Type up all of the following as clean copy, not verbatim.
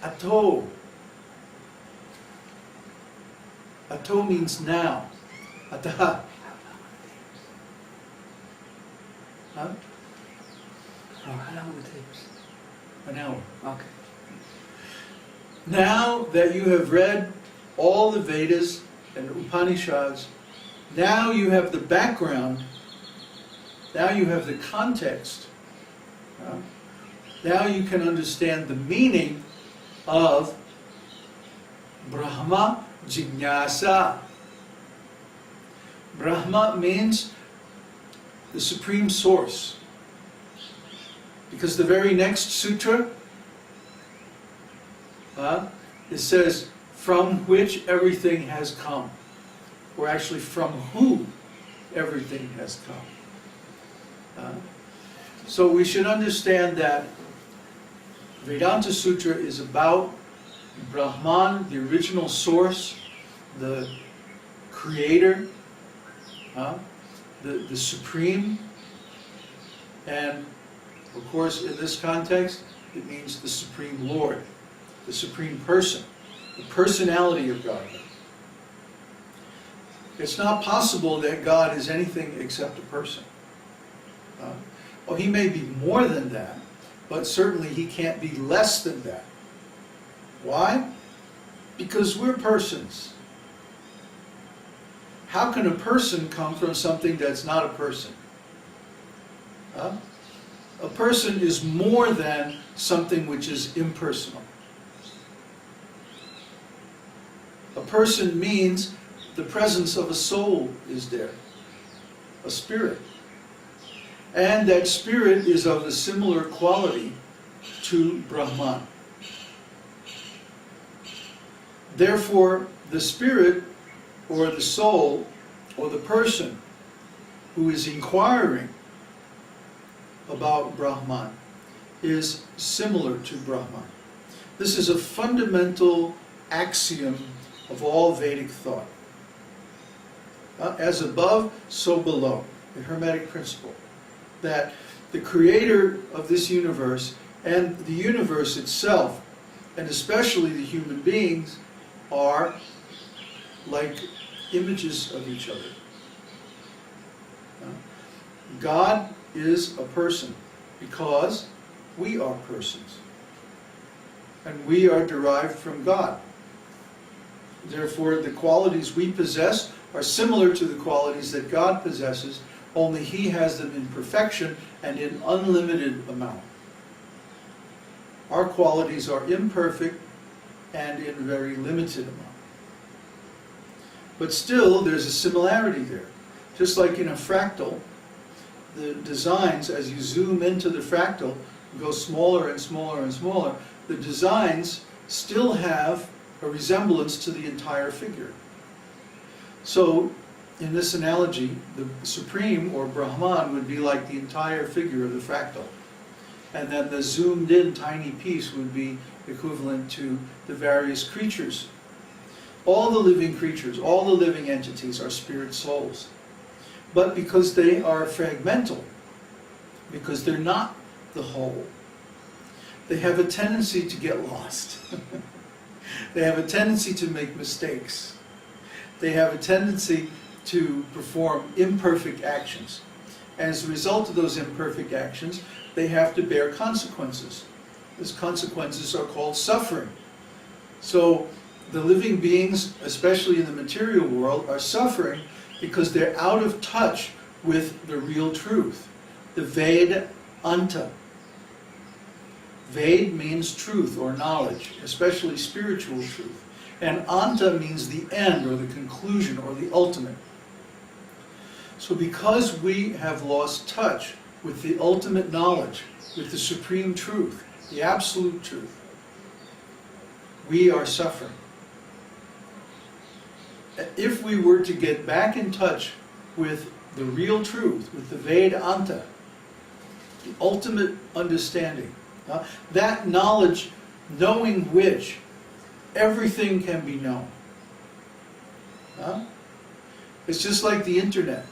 Ato. Ato means now. Ataha. Huh? How long will it take? An hour. Okay. Now that you have read all the Vedas and Upanishads, now you have the background, now you have the context, now you can understand the meaning of Brahma Jignasa. Brahma means the supreme source. Because the very next sutra, it says, from which everything has come. Or actually, from whom everything has come. So we should understand that Vedanta-sutra is about Brahman, the original source, the creator, the supreme, and of course in this context it means the supreme Lord, the supreme person, the personality of God. It's not possible that God is anything except a person. Well, he may be more than that, but certainly he can't be less than that. Why? Because we're persons. How can a person come from something that's not a person? A person is more than something which is impersonal. A person means the presence of a soul is there, a spirit. And that spirit is of a similar quality to Brahman. Therefore, the spirit or the soul or the person who is inquiring about Brahman is similar to Brahman. This is a fundamental axiom of all Vedic thought. As above, so below. The Hermetic principle. That the creator of this universe and the universe itself, and especially the human beings, are like images of each other. God is a person because we are persons. And we are derived from God. Therefore, the qualities we possess are similar to the qualities that God possesses, only He has them in perfection and in unlimited amount. Our qualities are imperfect and in very limited amount. But still, there's a similarity there. Just like in a fractal, the designs, as you zoom into the fractal, go smaller and smaller and smaller, the designs still have a resemblance to the entire figure. So, in this analogy, the Supreme, or Brahman, would be like the entire figure of the fractal. And then the zoomed in tiny piece would be equivalent to the various creatures. All the living creatures, all the living entities are spirit souls. But because they are fragmental, because they're not the whole, they have a tendency to get lost. They have a tendency to make mistakes. They have a tendency to perform imperfect actions. As a result of those imperfect actions, they have to bear consequences. Those consequences are called suffering. So the living beings, especially in the material world, are suffering because they're out of touch with the real truth, the Vedānta. Ved means truth or knowledge, especially spiritual truth. And anta means the end or the conclusion or the ultimate. So because we have lost touch with the ultimate knowledge, with the supreme truth, the absolute truth, we are suffering. If we were to get back in touch with the real truth, with the Vedānta, the ultimate understanding, that knowledge, knowing which everything can be known. It's just like the internet.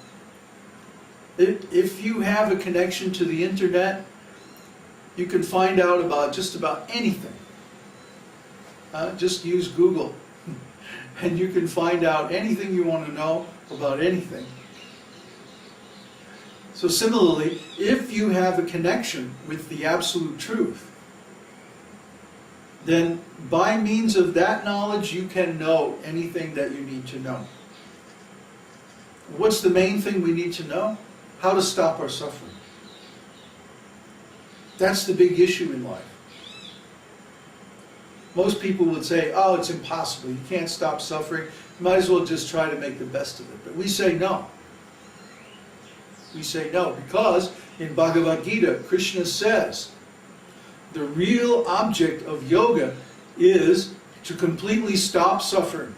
If you have a connection to the internet, you can find out about just about anything. Just use Google and you can find out anything you want to know about anything. So similarly, if you have a connection with the absolute truth, then by means of that knowledge you can know anything that you need to know. What's the main thing we need to know? How to stop our suffering. That's the big issue in life. Most people would say, oh, it's impossible, you can't stop suffering, you might as well just try to make the best of it. But we say no. We say no, because in Bhagavad Gita, Krishna says, the real object of yoga is to completely stop suffering.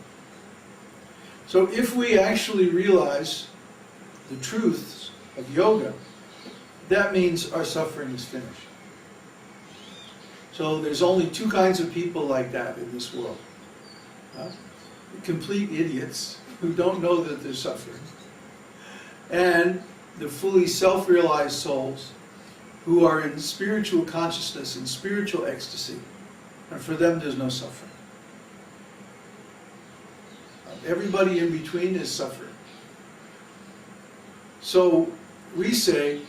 So if we actually realize the truths of yoga, that means our suffering is finished. So there's only two kinds of people like that in this world. Complete idiots who don't know that they're suffering, and the fully self-realized souls who are in spiritual consciousness and spiritual ecstasy, and for them there's no suffering. Everybody in between is suffering. So we say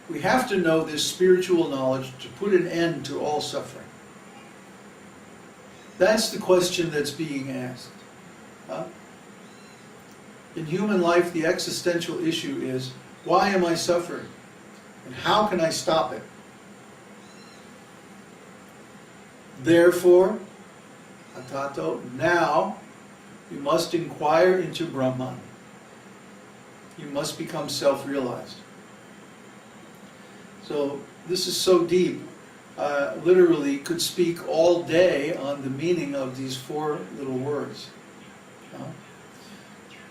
we have to know this spiritual knowledge to put an end to all suffering. That's the question that's being asked. In human life, the existential issue is, why am I suffering? And how can I stop it? Therefore, atato, now you must inquire into Brahman. You must become self-realized. So this is so deep, literally could speak all day on the meaning of these four little words.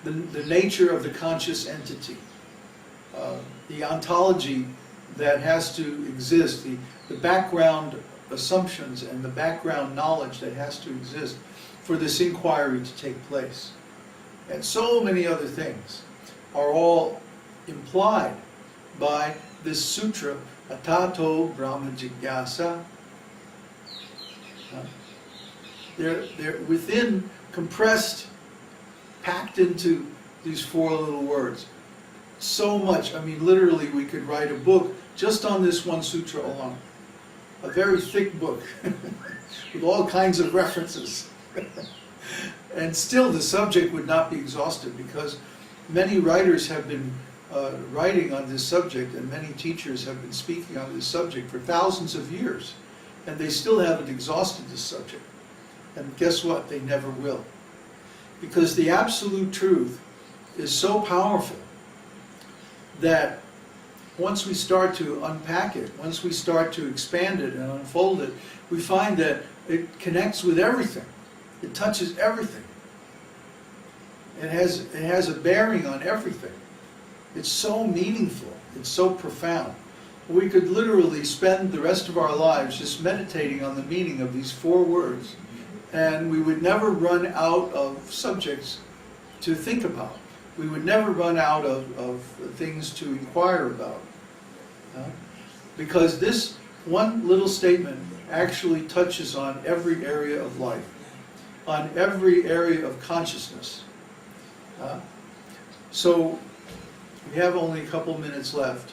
The nature of the conscious entity, the ontology that has to exist, the background assumptions and the background knowledge that has to exist for this inquiry to take place. And so many other things are all implied by this sutra, Atato Brahma Jigyasa. They're within, compressed, packed into these four little words. So much, I mean literally we could write a book just on this one sutra alone. A very thick book with all kinds of references. And still the subject would not be exhausted, because many writers have been writing on this subject, and many teachers have been speaking on this subject for thousands of years, and they still haven't exhausted this subject. And guess what? They never will. Because the absolute truth is so powerful that once we start to unpack it, once we start to expand it and unfold it, we find that it connects with everything. It touches everything. It has a bearing on everything. It's so meaningful. It's so profound. We could literally spend the rest of our lives just meditating on the meaning of these four words, and we would never run out of subjects to think about. We would never run out of things to inquire about. Because this one little statement actually touches on every area of life, on every area of consciousness. So we have only a couple minutes left,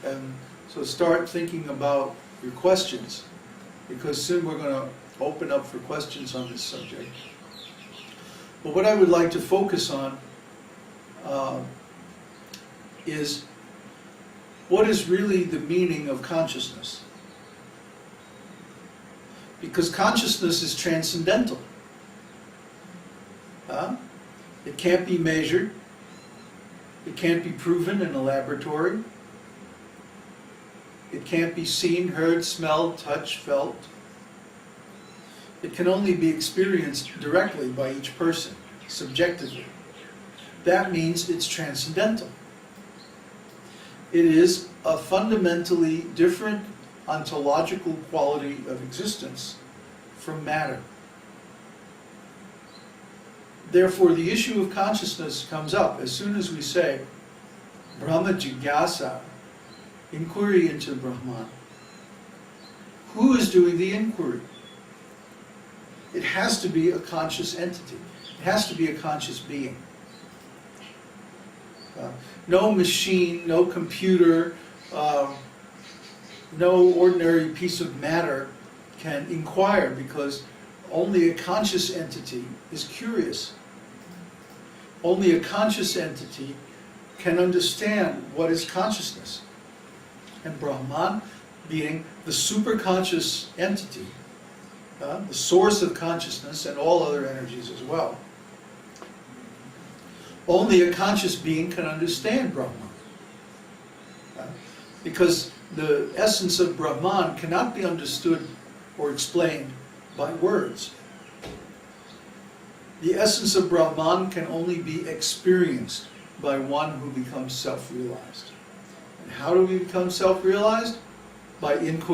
and so start thinking about your questions, because soon we're going to open up for questions on this subject. But what I would like to focus on is what is really the meaning of consciousness. Because consciousness is transcendental. It can't be measured. It can't be proven in a laboratory. It can't be seen, heard, smelled, touched, felt. It can only be experienced directly by each person, subjectively. That means it's transcendental. It is a fundamentally different ontological quality of existence from matter. Therefore, the issue of consciousness comes up as soon as we say Brahma Jigyasa, inquiry into Brahman. Who is doing the inquiry? it has to be a conscious entity. It has to be a conscious being. No machine, no computer, no ordinary piece of matter can inquire, because only a conscious entity is curious. Only a conscious entity can understand what is consciousness. And Brahman, being the superconscious entity, the source of consciousness and all other energies as well, only a conscious being can understand Brahman. Because the essence of Brahman cannot be understood or explained by words. The essence of Brahman can only be experienced by one who becomes self-realized. And how do we become self-realized? By inquiry.